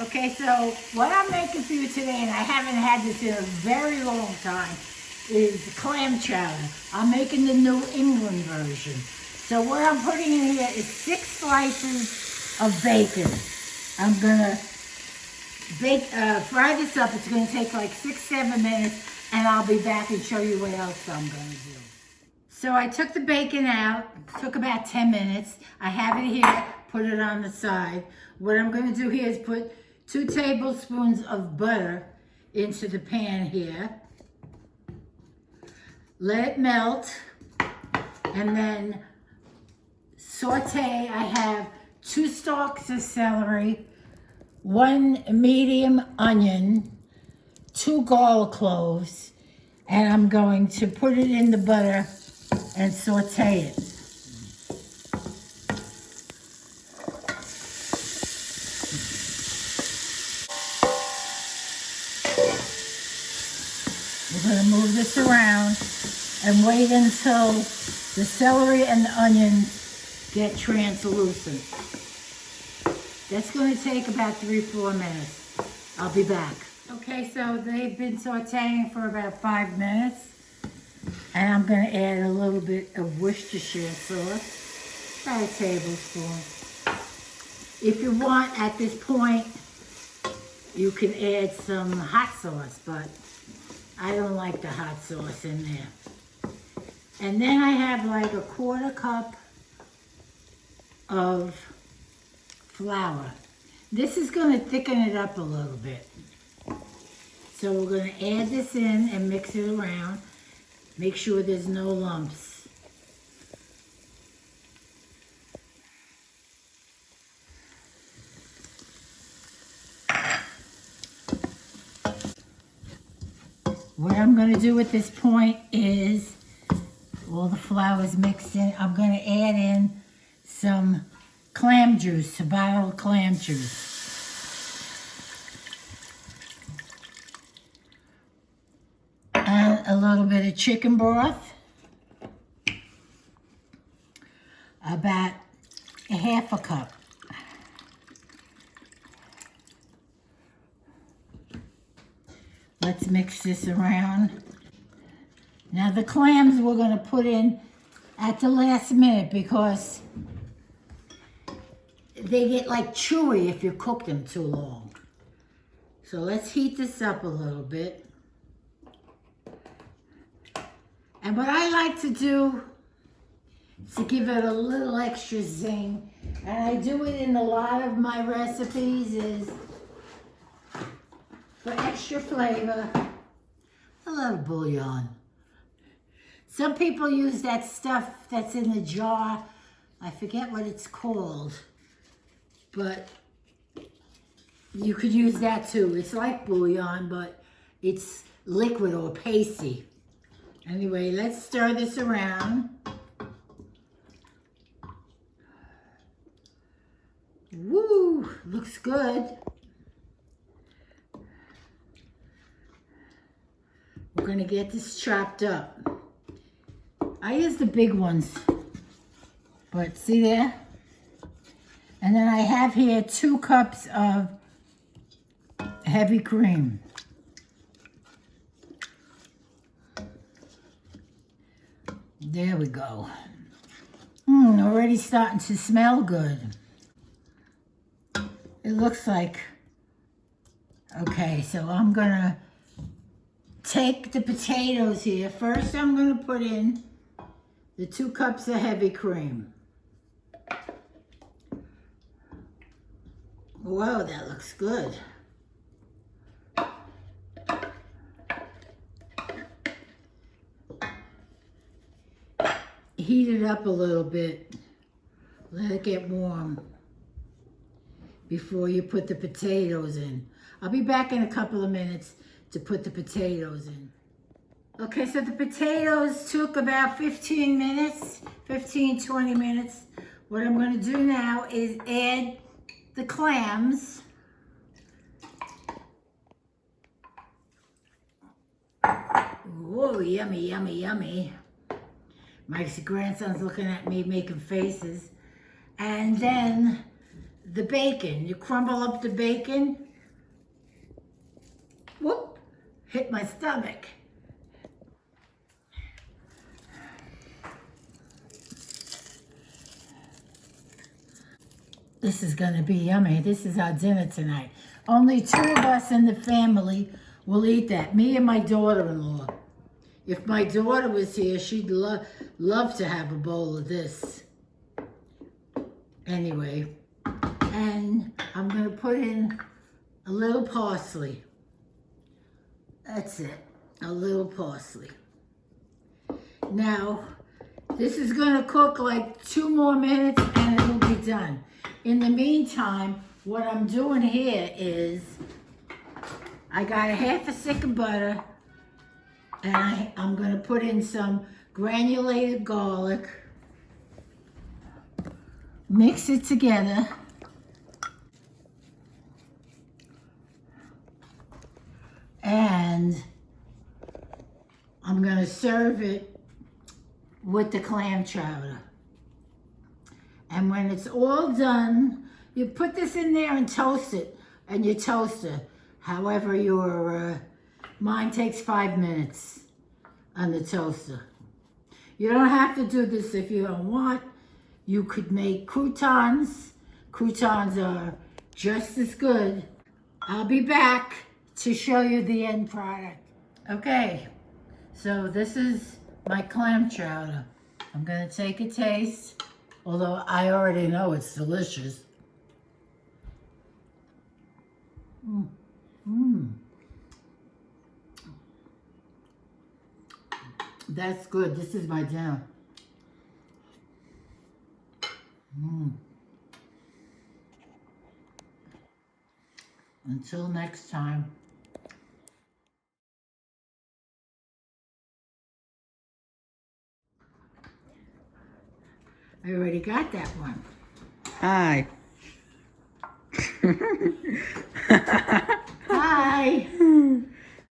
Okay, so what I'm making for you today, and I haven't had this in a very long time, is clam chowder. I'm making the New England version. So what I'm putting in here is 6 slices of bacon. I'm gonna fry this up. It's gonna take like 6-7 minutes, and I'll be back and show you what else I'm gonna do. So I took the bacon out, it took about 10 minutes. I have it here, put it on the side. What I'm gonna do here is put 2 tablespoons of butter into the pan here. Let it melt, and then saute. I have 2 stalks of celery, 1 medium onion, 2 garlic cloves, and I'm going to put it in the butter and saute it. We're going to move this around and wait until the celery and the onions get translucent. That's going to take about 3-4 minutes. I'll be back. Okay, so they've been sauteing for about 5 minutes. And I'm going to add a little bit of Worcestershire sauce, about a tablespoon. If you want, at this point, you can add some hot sauce, but I don't like the hot sauce in there. And then I have like a 1/4 cup of flour. This is going to thicken it up a little bit. So we're going to add this in and mix it around. Make sure there's no lumps. What I'm going to do at this point is, all the flour's mixed in, I'm going to add in some clam juice, a bottle of clam juice. And a little bit of chicken broth. About 1/2 cup. Let's mix this around. Now the clams we're going to put in at the last minute because they get like chewy if you cook them too long. So let's heat this up a little bit. And what I like to do is to give it a little extra zing, and I do it in a lot of my recipes, is for extra flavor, a little bouillon. Some people use that stuff that's in the jar. I forget what it's called, but you could use that too. It's like bouillon, but it's liquid or pasty. Anyway, let's stir this around. Woo, looks good. We're gonna get this chopped up. I use the big ones, but see there? And then I have here 2 cups of heavy cream. There we go. Already starting to smell good. It looks like, okay, so I'm gonna take the potatoes here. First, I'm gonna put in the 2 cups of heavy cream. Whoa, that looks good. Heat it up a little bit. Let it get warm before you put the potatoes in. I'll be back in a couple of minutes to put the potatoes in. Okay, so the potatoes took about 15 minutes, 15-20 minutes. What I'm going to do now is add the clams. Whoa, yummy, yummy, yummy. My grandson's looking at me making faces. And then the bacon. You crumble up the bacon Whoop, hit my stomach. This is gonna be yummy. This is our dinner tonight. Only 2 of us in the family will eat that, me and my daughter-in-law. If my daughter was here, she'd love to have a bowl of this. Anyway, and I'm gonna put in a little parsley. That's it, a little parsley. Now, this is gonna cook like 2 more minutes and it'll be done. In the meantime, what I'm doing here is, I got a half a stick of butter, and I'm gonna put in some granulated garlic, mix it together, and I'm gonna serve it with the clam chowder. And when it's all done, you put this in there and toast it, and your toaster. However, mine takes 5 minutes on the toaster. You don't have to do this if you don't want. You could make croutons. Croutons are just as good. I'll be back to show you the end product. Okay, so this is my clam chowder. I'm gonna take a taste, although I already know it's delicious. That's good. This is my dinner. Until next time. I already got that one. Hi. Hi.